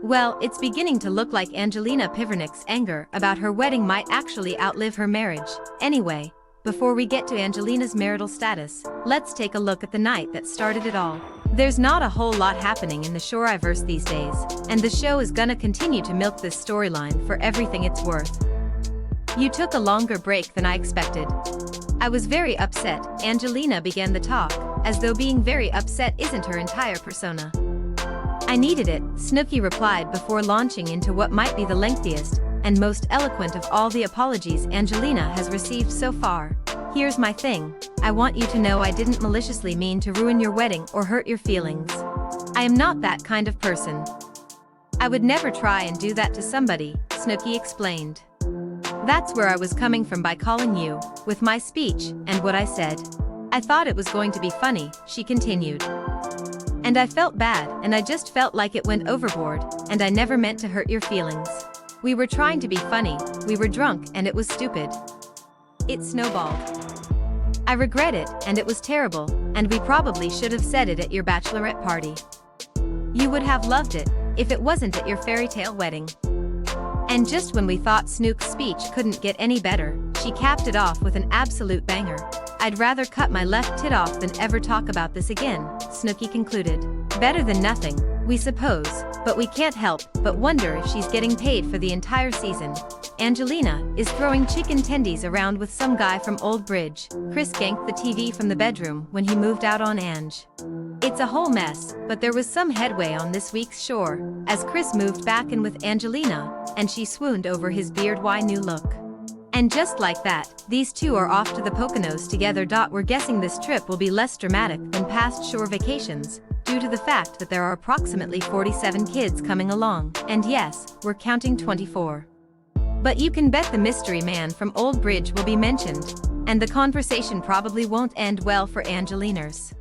Well, it's beginning to look like Angelina Pivarnick's anger about her wedding might actually outlive her marriage. Anyway, before we get to Angelina's marital status, let's take a look at the night that started it all. There's not a whole lot happening in the Shore-iverse these days, and the show is gonna continue to milk this storyline for everything it's worth. You took a longer break than I expected. I was very upset. Angelina began the talk, as though being very upset isn't her entire persona. I needed it, Snooki replied before launching into what might be the lengthiest and most eloquent of all the apologies Angelina has received so far. Here's my thing. I want you to know I didn't maliciously mean to ruin your wedding or hurt your feelings. I am not that kind of person. I would never try and do that to somebody, Snooki explained. That's where I was coming from by calling you, with my speech, and what I said. I thought it was going to be funny, she continued. And I felt bad, and I just felt like it went overboard, and I never meant to hurt your feelings. We were trying to be funny, we were drunk, and it was stupid. It snowballed. I regret it, and it was terrible, and we probably should have said it at your bachelorette party. You would have loved it, if it wasn't at your fairy tale wedding. And just when we thought Snook's speech couldn't get any better, she capped it off with an absolute banger. I'd rather cut my left tit off than ever talk about this again, Snooki concluded. Better than nothing, we suppose, but we can't help but wonder if she's getting paid for the entire season. Angelina is throwing chicken tendies around with some guy from Old Bridge. Chris ganked the TV from the bedroom when he moved out on Ange. It's a whole mess, but there was some headway on this week's Shore, as Chris moved back in with Angelina, and she swooned over his beard-y new look. And just like that, these two are off to the Poconos together. We're guessing this trip will be less dramatic than past Shore vacations, due to the fact that there are approximately 47 kids coming along, and yes, we're counting 24. But you can bet the mystery man from Old Bridge will be mentioned, and the conversation probably won't end well for Angelinas.